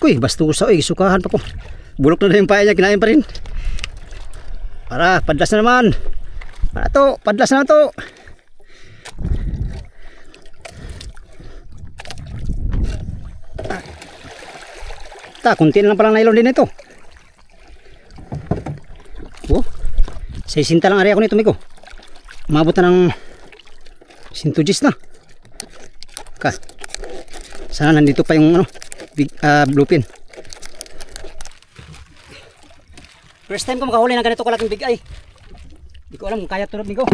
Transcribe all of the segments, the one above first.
Kuy, bastusa, oy, sukahan pa ko. Bulok na yung paya niya, kinain pa rin. Para, padlas na naman. Para to, padlas na to. Kunti na lang palang nylon din ito. Oh, 60 lang area ko nito, Miko. Umabot na ng 110 na. Sana nandito pa yung blue pin. First time ko makahuli ng ganito kalaking big eye. Hindi ko alam kung kaya ito, Miko.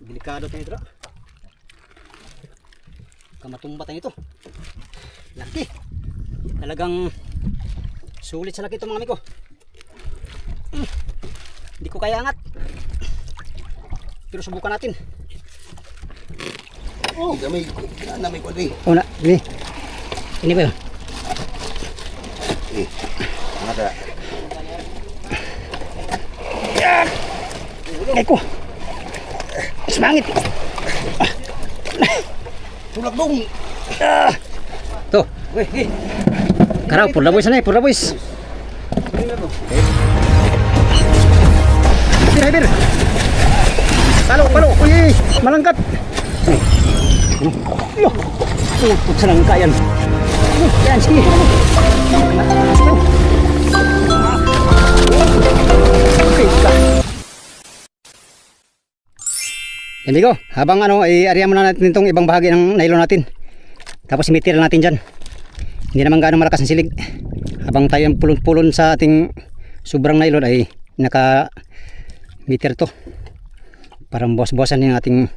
Delikado tayo ito. Kamatumba tayo ito. Laki. Talagang sulit sa laki ito, mga Miko. Hindi ko kaya angat. Pero subukan natin. Oh, gamay ko din. Oh, na, ini. Ini ba yun? Mata. Ay ko. Semangit. Tulak dong. Tuh. Karaw, purla boys na eh, purla boys. Habir. Palo. Uy, malangkat. Yo. Putsa lang kayan. Yan, sige. Amigo, habang i-area muna natin itong ibang bahagi ng nylon natin. Tapos i-meter natin dyan. Hindi naman gaano malakas ang silig. Habang tayo ang pulon-pulon sa ating sobrang nylon ay naka-meter to. Parang buwas-buwasan yung ating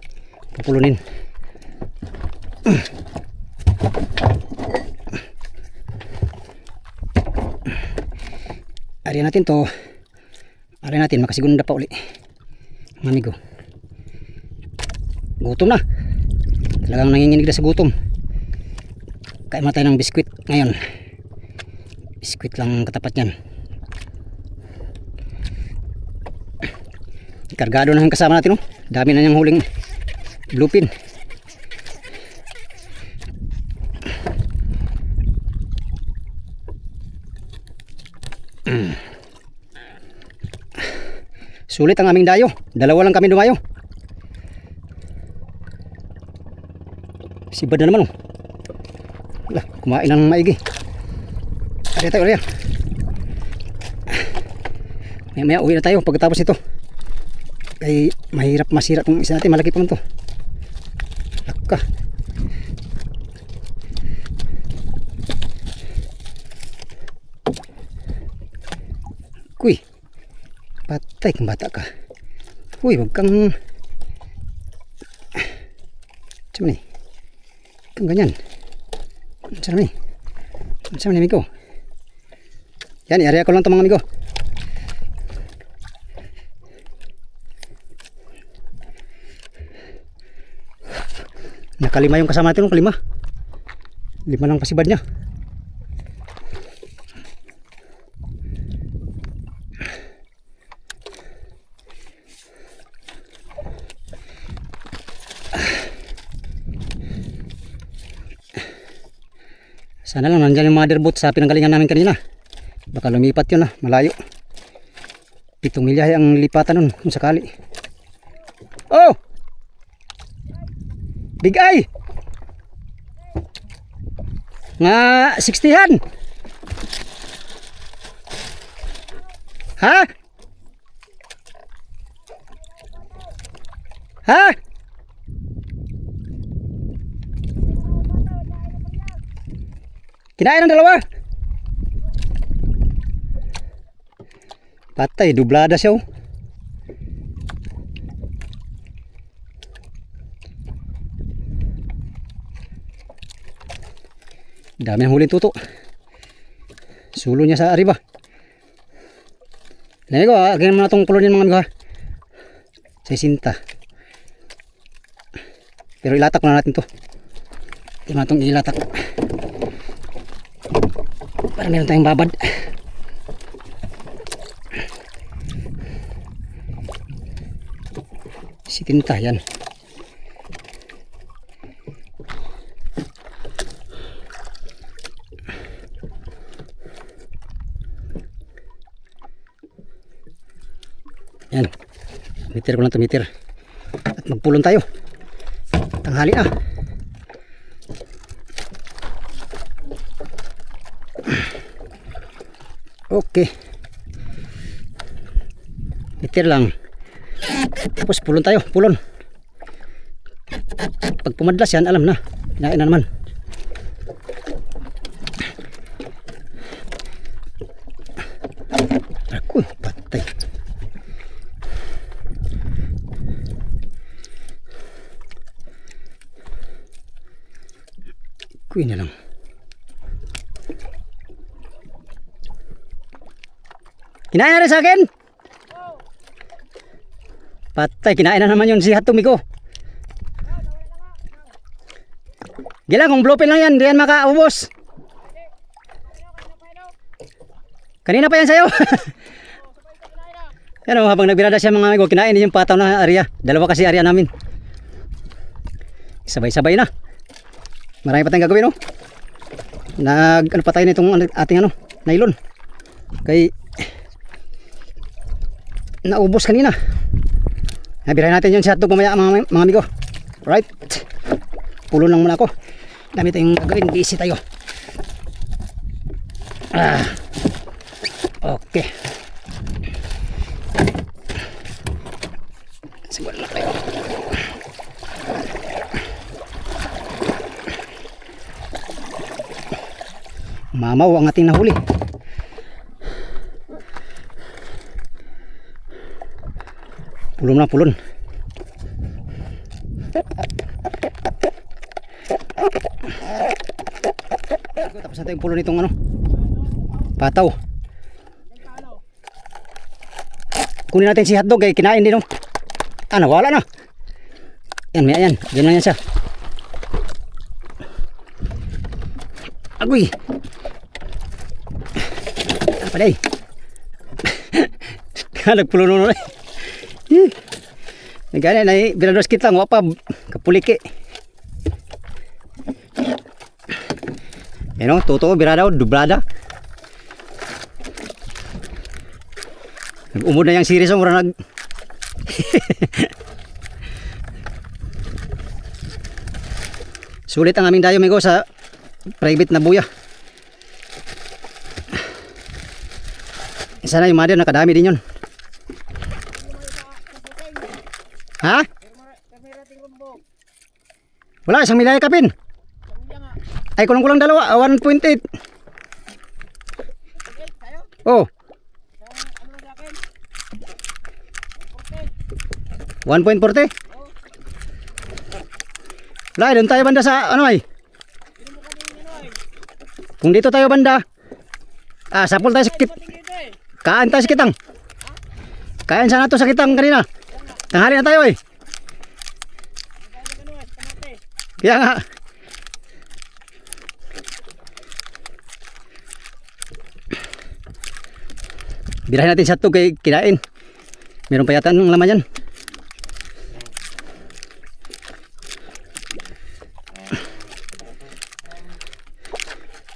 pupulunin. Area natin to. Area natin, makasigunda pa uli. Mga amigo. Gutom na. Talagang nanginginig na sa gutom. Kain muna tayo ng biskwit ngayon. Biskwit lang katapat yan. Kargado na yung kasama natin. Dami na niyang huling blue pin. Sulit ang aming dayo. Dalawa lang kami dumayo. Sibad na naman. Wala, kumain ng maigi. Ari tayo, ari. Maya uwi na tayo pagkatapos ito. Ay mahirap masira itong isa natin. Malaki pa man ito. Laka. Kuy, patay kang bata ka. Uy, wag kang macam ni. Kang ganyan. Macam ni. Macam ni, amigo. Yan, i-area ko lang ito, mga amigo. Nakalima yung kasama natin, kalima. 5 lang pasibad niya. Sana lang nandyan yung mother boat sa pinanggalingan namin kanina. Baka lumipat yun malayo. 7 milya ang lipatan nun kung sakali. Oh! Big eye! Nga 60-han! Ha? Ha? Kinain ng dalawa. Patay, dublada siya. Dami ng huling tuto. Sulo niya sa arriba. Nene ko, ganyan mo na itong kulon yan, mga amigo, ha. Sa isinta. Pero ilatak na natin to. Ito na itong ilatak. Para meron tayong babad. Si tinta yan. Yan. Meter ko lang 2 meter. At magpulon tayo. Tanghali na. Okay. Meter lang. Tapos pulon tayo. Pulon. Pag pumadlas yan, alam na. Kinain na naman. Ako, patay. Kuy na lang. Kinain na rin sa akin? Patay, kinain na naman yun si Hatumiko. Gila, kung blue pin lang yan, di yan makaubos. Kanina pa yan sa'yo. Yan o, habang nagbirada siya mga amigo, kinain din yung pataw na area. Dalawa kasi area namin. Sabay-sabay na. Marami pa tayong gagawin, no? Ano pa tayo nitong ating nylon. Kay naubos kanina. Nabirahin natin yung hotdog mamaya mga amigo. Right? Pulo lang muna ako. Dami tayong gagawin. Busy tayo. Okay. Siguro na tayo. Mamaw ang ating nahuli. Pulon na pulon. Tapos natin yung pulon nitong pataw. Kunin natin si hotdog ay kinain din nawala na. Yan, may yan. Diyan lang yan siya. Agoy. Apa day? Nagpulo na. Nagana na birados kita ng wapa kapuliki. Yan o, totoo birada o dublada. Nag-umod na yung series o mura nag sulit ang aming dayo amigo sa private na buya. Isa na yung mother, nakadami din yun. Ha? Wala, isang milay kapin. Ay, kulang-kulang dalawa, 1.8. Oh. 1.40. Wala, doon tayo banda sa ay. Kung dito tayo banda, sapul tayo sa kaan tayo sa kitang. Kain sana to sa kitang kanina. Tanghali na tayo eh. Kaya nga. Birahin natin sa ito kay kinain. Meron pa yata ng laman yan.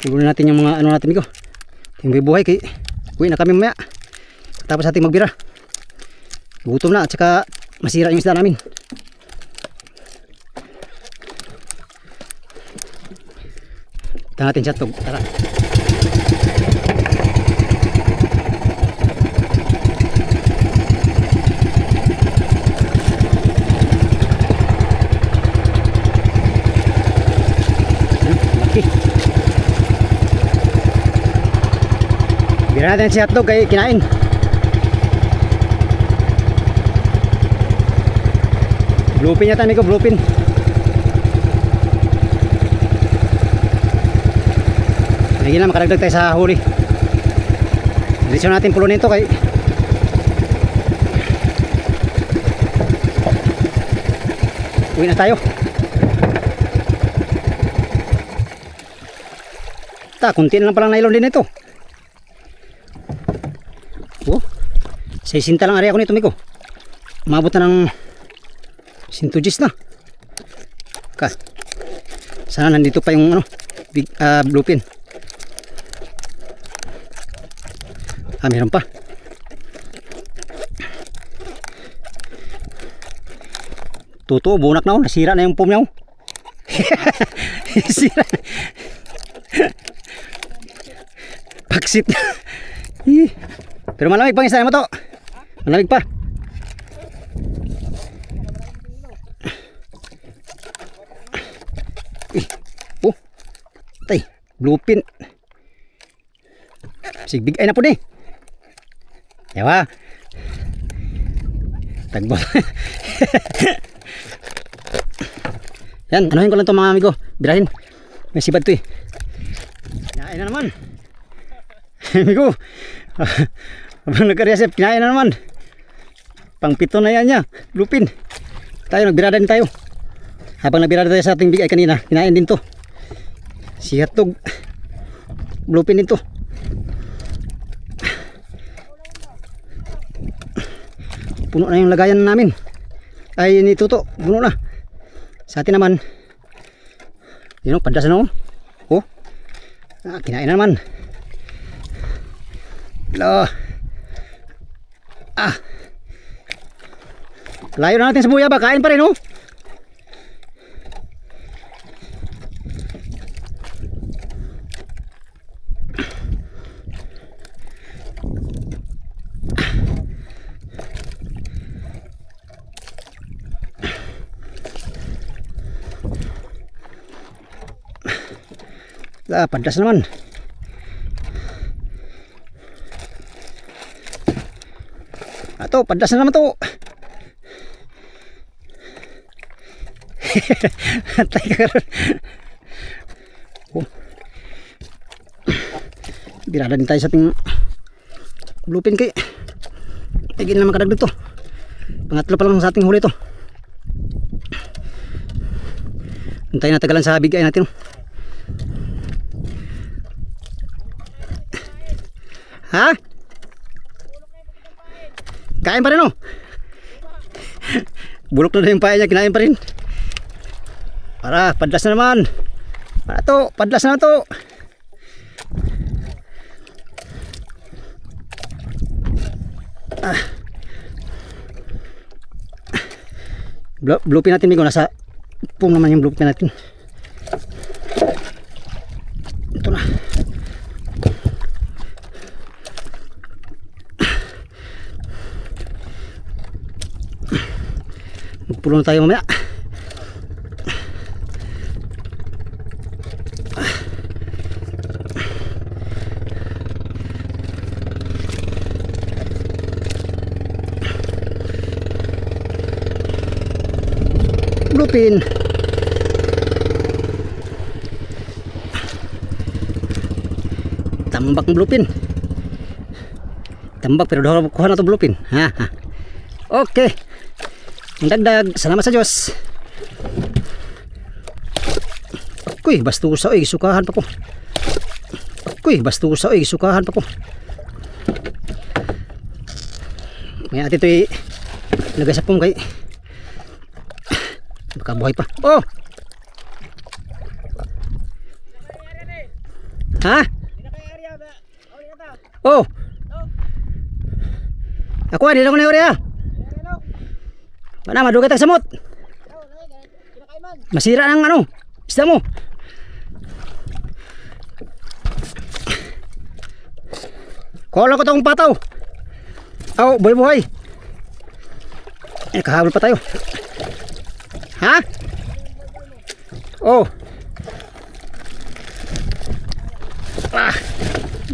Tigunin natin yung mga natin amigo. Yung buhay kay uwi na kami mamaya. Tapos natin magbira. Gutom na at saka masira yung isda namin. Ito natin siya ito. Tara. Laki. Bira natin si hotdog kay kinain. Bluepin yata amigo, bluepin. Lagi na makaragdag tayo sa huli. Diretso natin pulo nito kay uwi na tayo. Kunti na lang palang nylon din ito. Oh, 60 lang area ko nito amigo. Umabot na ng 110 na. Sana nandito pa yung big bluepin. Meron pa. Totoo, bunak na oh. Nasira na yung foam niya oh. Sira. Paksit. Pero malamig pang isa mo to. Malamig pa. Oh. Tay, bluepin. Sigbig ay na po ni. Yawa. Tagbot. Yan, anuhin ko lang to mga amigo. Birahin. May sibad to eh. Kinain na naman. Amigo. Habang nagka-resep, kinain na naman. Pang-pito na yan niya. Lupin. Tayo, nagbirada din tayo. Habang nagbirada tayo sa ating bigay kanina, kinain din to. Si Hatog. Lupin din to. Puno na yung lagayan namin. Ay, ni Tuto. Puno na. Sa atin naman. Yun o, padas na o. Oh. Kinain na naman. Hello. Layo na natin sa buya ba? Kain pa rin oh. Padas naman. Ato, padas na naman to. Atay ka karon. Oh. Birada din tayo sa ating bluepin kay. Tigil na makadagdag to. Pangatlo pa lang sa ating huli to. Hintayin na tagalan sa bigay natin. Ha? Kain pa rin oh. Bulok na yung paya niya, kinain pa rin. Para, padlas na naman. Para to, padlas na to. Bluepin natin, Migo. Nasa pung naman yung bluepin natin. Ito na. Magpulo na tayo mamaya. Bluepin. Tambak ng bluepin. Tambak pero daw kuha na to bluepin. Ha. Okay. Ang dagdag, salamat sa Diyos. Kuy, bastusa oy, sukahan pa ko. Kuy, bastusa oy, sukahan pa ko. May ati ito'y nagasapong kay. Baka buhay pa. Oh! Ha? Oh! Ako, hindi na ko na yung area. Mana madugat ang samot. Masira ng ano, isda mo. Kuha ko tong pataw. Oh, buhay-buhay. Kahabol pa tayo. Ha? Oh.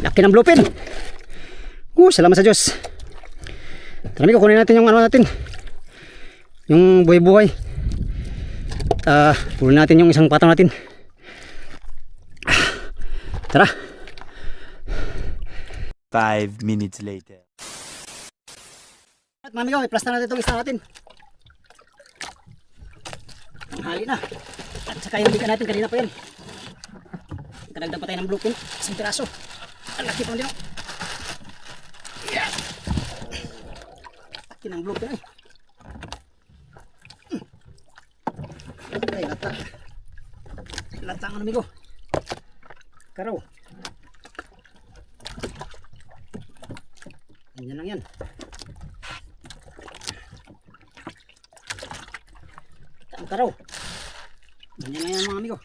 Laki ng bluepin. Salamat sa Diyos. Tara, kukunin natin yung ano natin. Yung buhay-buhay. Pulin natin yung isang pataw natin. Tara. 5 minutes later. At mami ko, i-plasta natin itong isa natin. Ang hali na. At saka yung biga natin kanina pa yan. Kadagdag pa tayo ng bluepin. Isang piraso. Ang laki pang din. Yeah. Laki ng bluepin ay. Ay, lata. Lata ang amigo. Karaw. Ganyan lang yan. taraw. Ganyan na yan mga amigo.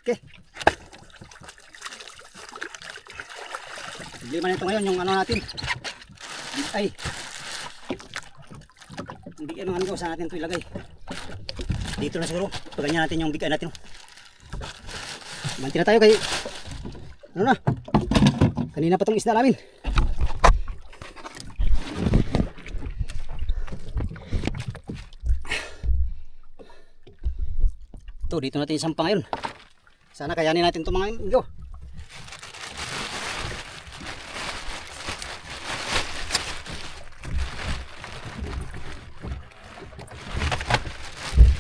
Okay. Problema nito ngayon yung ano natin. Ay. Yung bigay mga amigo, saan natin ito ilagay? Dito na siguro. Paganyan natin yung bigay natin. Manti na tayo kay ano na? Kanina pa tong isda namin. Ito, dito natin isang ngayon. Sana kayanin natin ito mga amigo.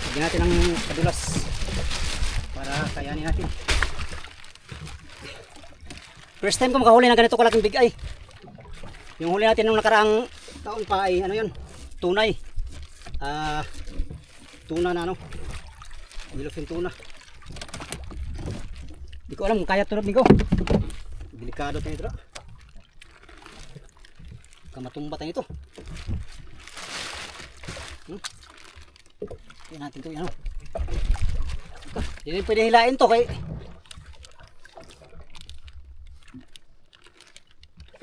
Lagyan natin ang kadulas para kayanin natin. First time ko makahuli ng ganito kalaking bigay. Yung huli natin nung nakaraang taon pa ay ano yun, tunay. Tuna na ano. Bilofin tuna. Di ko alam kung kaya ito amigo. Delikado tayo ito. Kamatumba tayo ito. Yan natin ito yan. Hindi pwede hilain to kay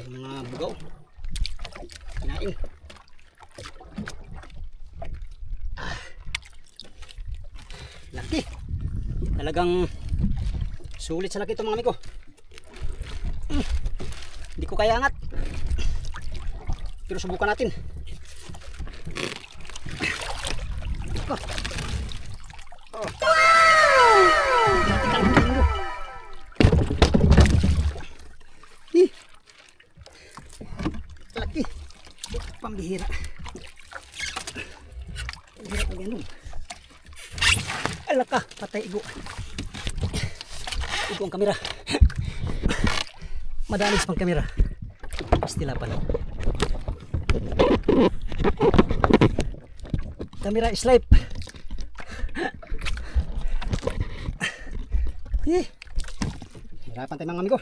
mga bugaw. Kinain. Laki. Talagang sulit sa laki ito mga amigo. Hindi ko kaya angat. Pero subukan natin. Laki. Pambihira. Pambihira pag ganun. Alaka, patay igo. Igo ang kamera. Madalis pang kamera. Pastila pa lang. Kamera is life. Hirapan tayo mga amigo.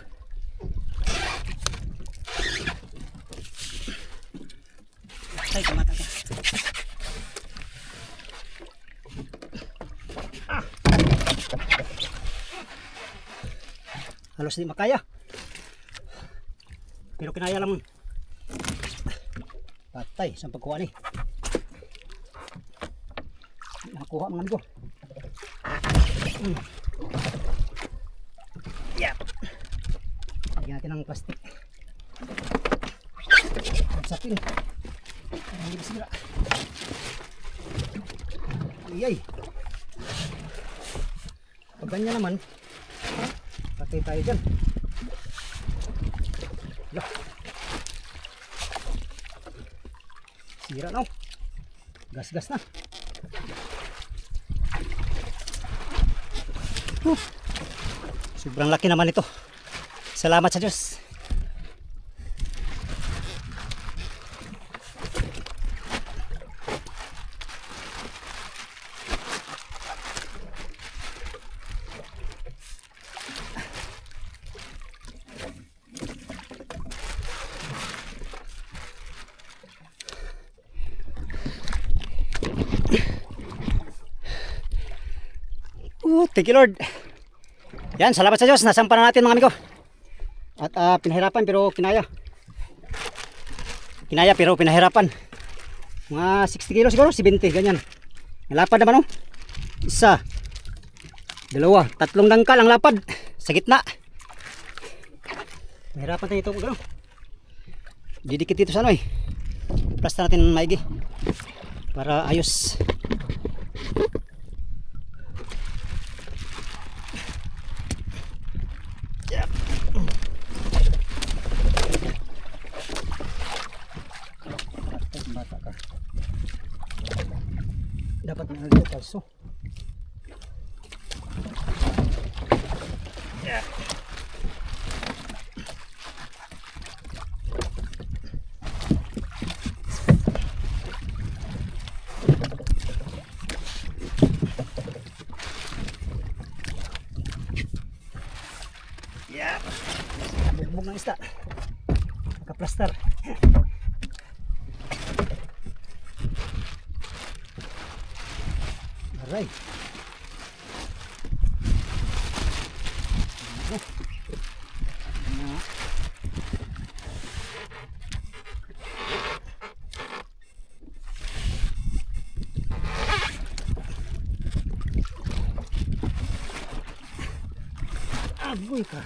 Ay, kamata ka. Halos di makaya. Pero kinaya lang. Patay, saan pagkuha ni? Nakakuha mga amigo. Yep. Lagyan natin ng plastic. Sapin. Hindi bisira. Iyay. Pag ganyan naman, patay tayo dyan. Loh. Sira na. Gas-gas na. Sobrang laki naman ito. Salamat sa Diyos. Thank you Lord. Yan, salamat sa Diyos. Nasampa na natin mga amigo. At pinahirapan pero kinaya. Kinaya pero pinahirapan. Mga 60 kilo siguro, 70, ganyan. Nalapad naman oh. Isa, dalawa, tatlong dangkal ang lapad. Sa gitna. Mahirapan tayo ito. Gano'n. Didikit dito sa ano eh. Plasta natin maigi. Para ayos. Dapat na dito kalso. Yeah. Yeah. Bugbog ng isda. Nakaplastar. Aray. Agoy ka.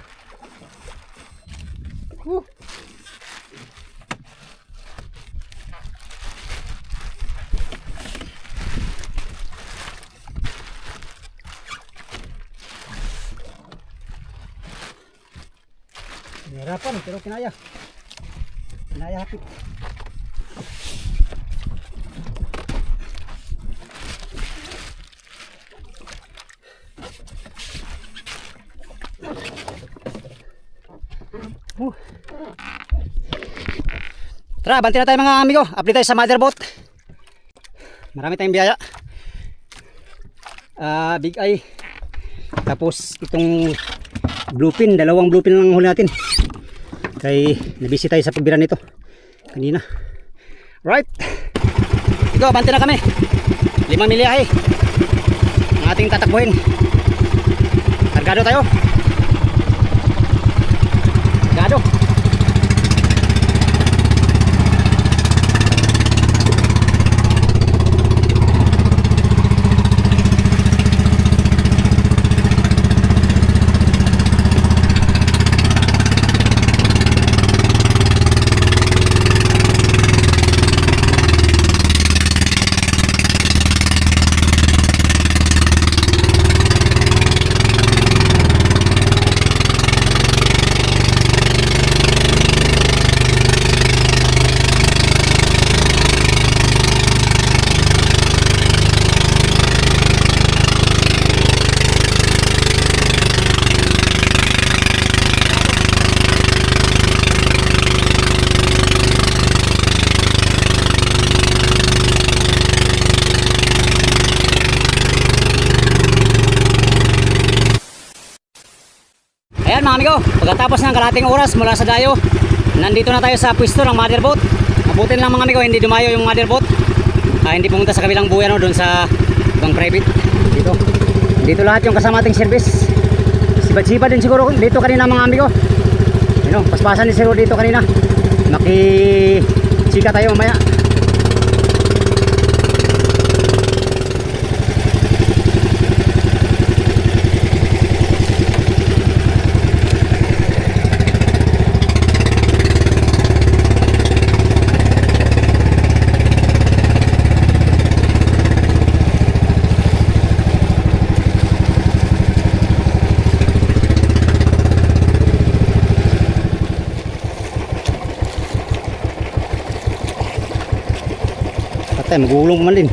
Nahirapan pero kinaya. Kinaya hapit. Tara, banti na tayo mga amigo. Update tayo sa motherboat. Marami tayong biyaya. Big eye. Tapos itong bluefin, dalawang bluefin lang huli natin. Kay nabisi tayo sa pagbira nito kanina. Right. Ito, banti na kami. 5 milyahe ang ating tatakbuhin. Kargado tayo. Kargado. Ayan mga amigo, pagkatapos ng kalahating oras mula sa dayo, nandito na tayo sa pwesto ng motherboat. Mabutin lang mga amigo, hindi dumayo yung motherboat. Hindi pumunta sa kabilang buhay, doon sa ibang private. Dito lahat yung kasama ating service. Sibad-sibad din siguro dito kanina mga amigo. Paspasan din siguro dito kanina. Makisika tayo mamaya. Patay, magulong man din.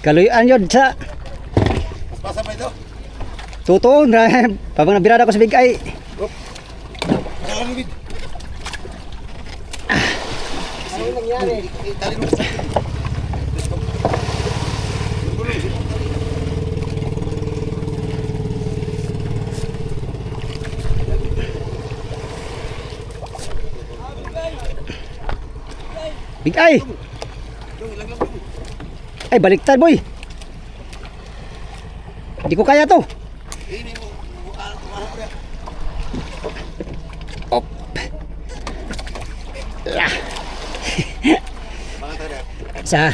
Kaluyaan yun sa Pasa pa ito. totoo na pabang nabirada ko sa big eye. Ano nangyari? Big eye. Ay, baliktad boy. Hindi ko kaya to. Op. Sa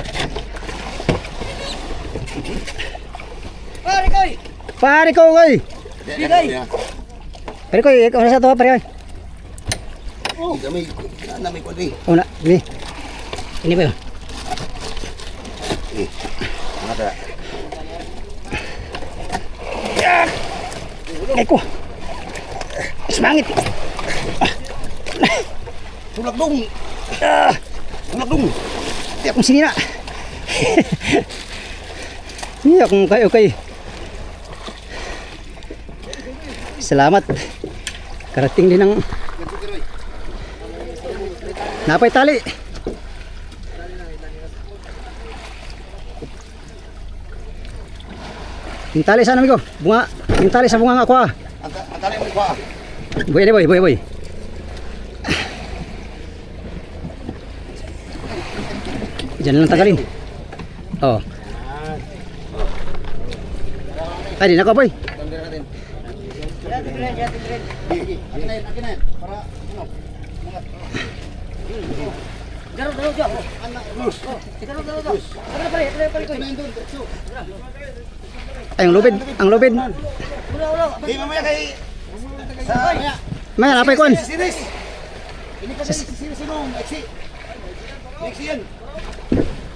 Pare ko koy. Pare ko, ikaw na sa to pare. Oh, may kundi. Una, ini. Ini ba yun? Ada. Ay ko. Semangit. Tulak dong. Tulak dong. Di akong sinina. Hindi akong okay. Salamat. Karating din ng Napay tali. Yung tali saan amigo? Bunga. Yung tali sa bunga nga ako ah. Ang tali mo ikuha. Boy, boy, boy, boy. Diyan lang tagalin. Oh. Ay, di na ko boy. Tanggalin natin. Akin na yan. Para, ano? Daro. Ay, ang lubid. Ang lubid. Di mamaya kay... Sa... Mamaya. May napay kon. Siris. Ini ka si Siris nung Exi. Exi yan.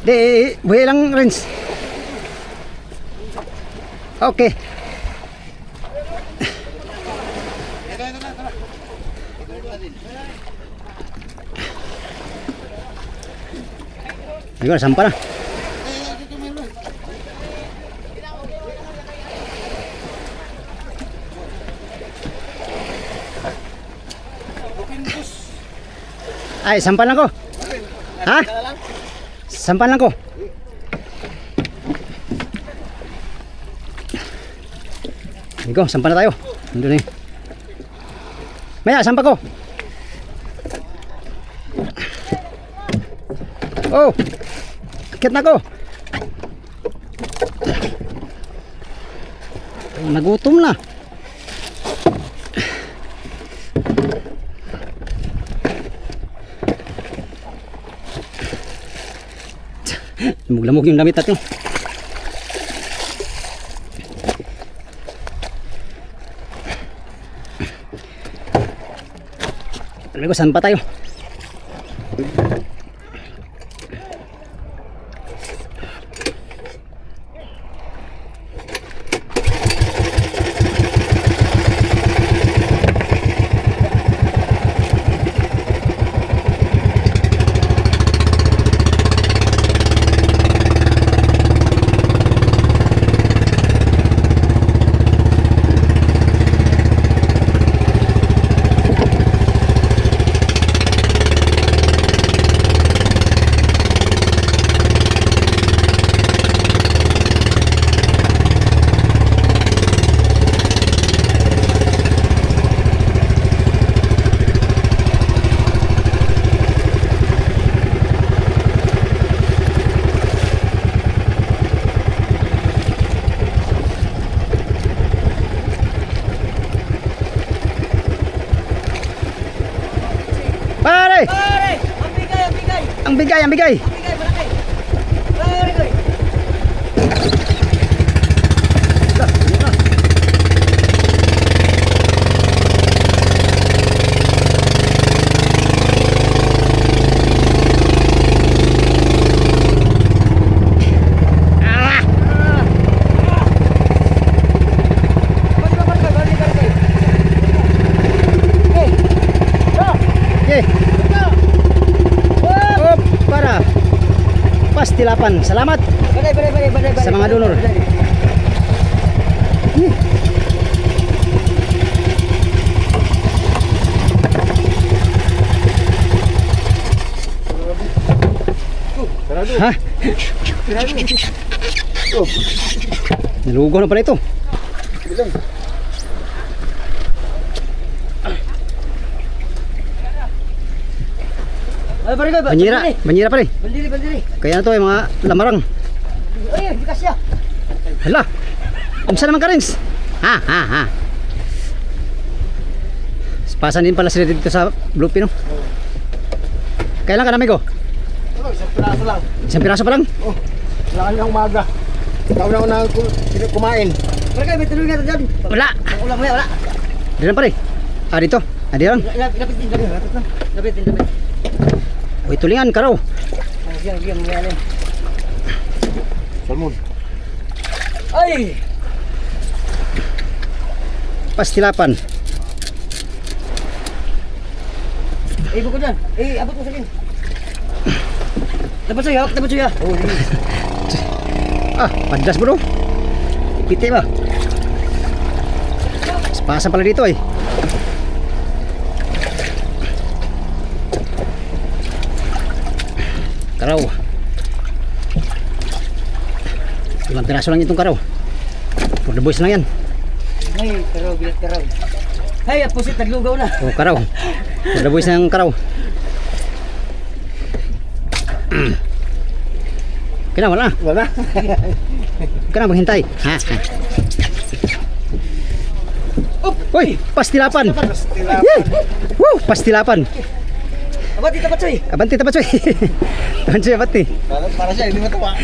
Di, buhay lang Renz. Okay. Ito na, tara. Ikaw, sampa na. Dito meron. Ay, sampan lang ko. Ha? Sampan lang ko. Ikaw, sampan na tayo. Nandun eh. Maya, sampa ko. Oh! Akit na ko. Ay, nagutom na. Lamog-lamog yung damit natin. Alam ko, saan pa tayo? Pare! Pare! Ang bigay! Ang bigay, ang bigay! Ang bigay, malaki! Pare ko! Okay. Oh, para. Pastilapan. Salamat Badai. sa mga donor. Ha? Nalugo na pala ito. Ay, pare ko! Banyira pare. Bandiri! Kaya na to yung mga lamarang. Ay, bigas siya! Hala. Unsa naman ka Rins? Ha. Pasan din pala sila dito sa Bluepin, no? Kailan ka na, amigo? Isang piraso lang. Isang piraso pa lang? Oh, kailangan niya umaga. Ikaw na unang kumain. Pare ko, may tulong nga dyan! Wala. Ulam mo yan, wala! Di lang pare. Ah, dito. Ah, di lang. Lapit din. Uy, tulingan ka raw. Diyan, may alin. Salmon. Ay! Pastilapan. Ibo ko dyan. Abot mo sa akin. Dapat sa'yo. Oh, Ah, padlas bro. Ipiti ba? Pasan pala dito eh. Karaw. 5 piraso lang itong karaw. For the boys lang yan. Ay, karaw, bilat karaw. Ay, pusit, naglugaw na. Oh, karaw. For the boys ng karaw. Kaya wala. Wala. Kaya maghintay. Ha? Uy, pastilapan. Yay! Woo, pastilapan. Abati, tapat soy. Abanti tapat soy. Tapat soy, abanti. Para siya, hindi matawa.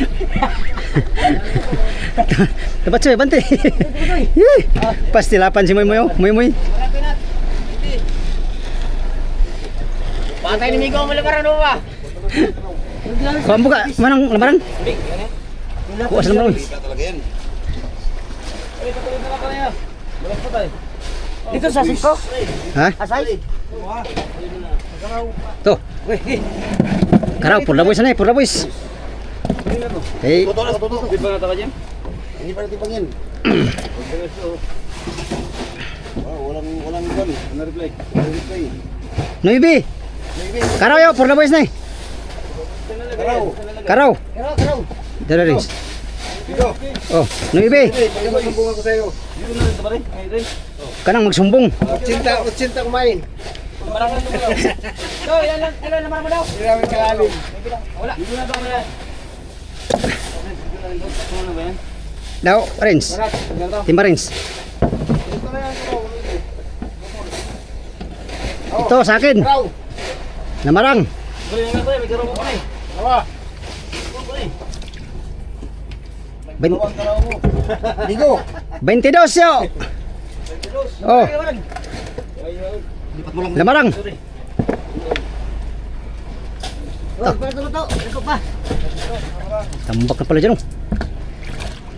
Tapat soy, abanti. Yay! Pastilapan si Moy Moy. Oh. Moy Moy. Patay ni Migo, malabaran mo ba? Kuha mo ka, manang lamarang. Kuha sa lamarang. Talaga yan. Dito sa siko. Ha? Asay. To. Karaw, purla boys na eh, purla boys. Hey, Totoo na, totoo. Di ba nga dyan? Hindi pa natipang yan. Walang gun. Ano reply? Noibi. Karaw yo, purla boys na eh. Karaw. Karaw. Karaw. Dala rings. Dito. Oh, Noibi. Pagkakasumbungan ko sa'yo. Kanang magsumbong. 80 kumain. So, ilan naman mo daw? Hindi namin kalalim. Wala. Dito na daw na. Daw, Rins. Timba Rins. Ito sa akin. Karaw. Namarang. Awa. Dalawang karaw mo. Ligo. 22 yo. Oh, Lipat mo lang. lamarang. Oh, to. Ito pa. Tambak na pala dyan oh.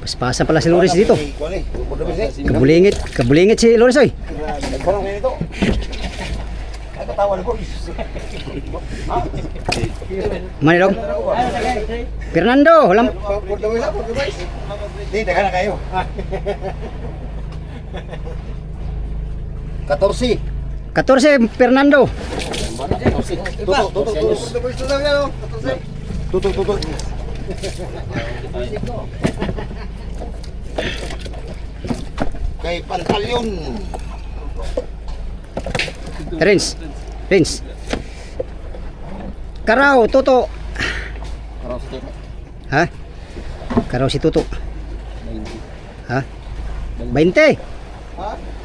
Paspasan pala si Loris dito. Kuwan eh. Kabulingit si Loris oy. Nagparang ngayon ito. Ay, katawa na po. Manilog. Fernando, lam. Hindi, taga na kayo. 14. 14 Fernando. Tutok. Kay Pantalyon. Rins. Karaw, Toto. Ha? Karaw si Toto. Ha? 20.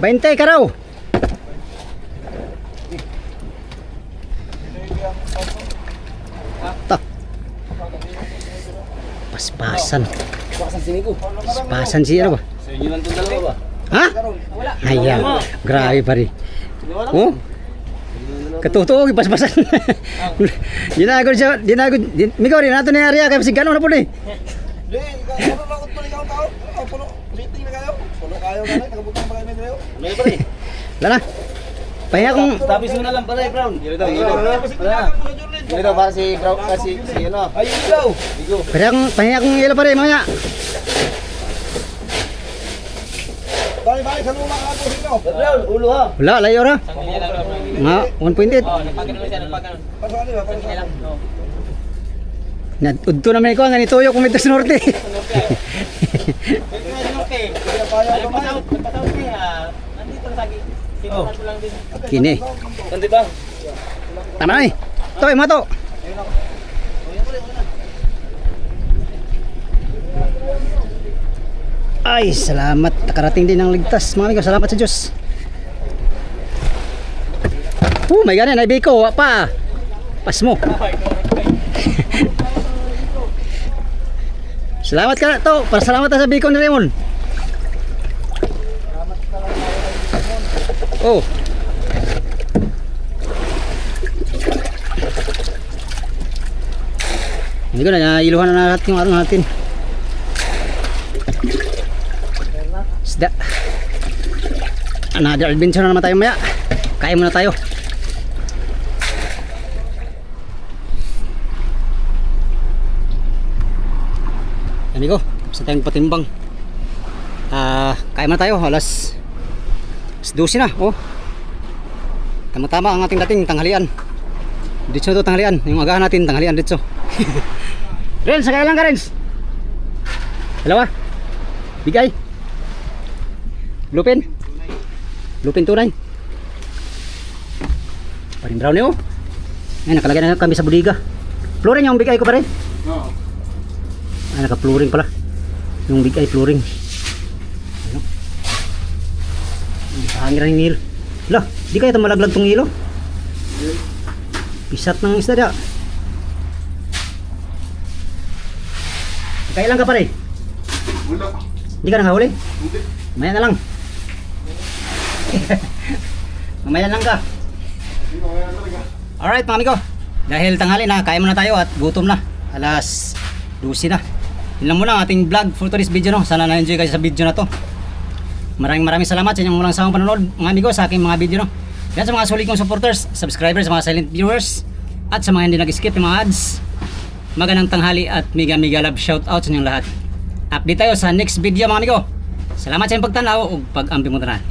20 karaw. Ta. Paspasan. Paspasan si ano ba? Sa inyo lang itong dalawa ba? Ha? Ayan. Grabe pa rin. Oh? Katutuo, ipaspasan. Ginagod siya, ginagod. Migaw rin, nato na area, kaya si gano'n na po eh. Hindi, ano lang ko tuloy tao. Puno, meeting na kayo. Puno kayo ganun, nakabutang pa kayo kayo. May pa rin. Lala. Pahinga kong, Tapos mo na lang pala Brown. Dito para si Brown kasi si ano. Ay, ilaw. pahinga kong ilo pa rin, mamaya. Bye sa luma ka po sino. Brown, ulo ha. Wala, layo ra. Nga, 1.8. Pasok ano ba? Udto naman ikaw, nga nituyo kung ito sa norte. Kini. Kandi ba? Tama na eh. Toy, mato. Ay, salamat. Nakarating din ng ligtas. Mga amigo, salamat sa Diyos. May ganun. Ay, biko. Pa. Pas mo. Salamat ka na to. Para salamat sa biko ni Raymond. Oh. Hindi ko na, iluhan na natin yung ano natin. Isda. Another adventure na naman tayo maya. Kain muna tayo. Amigo, sa tayong patimbang. Kain muna tayo. Alas 12 na. Oh. Tama-tama ang ating dating tanghalian. Dito to tanghalian. Yung agahan natin, tanghalian dito. Renz, sakay lang ka, Renz. Dalawa. Bigay. Lupin. Lupin tunay. Paring brown niyo. Ay, nakalagay na kami sa budiga. Flooring yung bigay ko pare. Oo. Ay, naka-flooring pala. Yung bigay flooring. Ano? Hangin ang ngilo. Lah, di kaya ito malaglag tong ngilo. Pisat ng isda dia. Kailan ka pare? Wala. Hindi ka nangahuli? Hindi. Mamaya na lang. Mamaya lang ka. Hindi ko kaya talaga. Alright mga amigo. Dahil tanghali na, kaya muna tayo at gutom na. Alas 12 na. Yun lang muna ang ating vlog for today's video. No? Sana na-enjoy kayo sa video na to. Maraming salamat sa inyong walang sawang panonood mga amigo sa aking mga video. No? Yan sa mga sulit kong supporters, subscribers, sa mga silent viewers, at sa mga hindi nag-skip ng mga ads. Magandang tanghali at mega love shoutout sa inyong lahat. Update tayo sa next video mga amigo. Salamat sa inyong pagtanaw o pag-ampi mo tanan.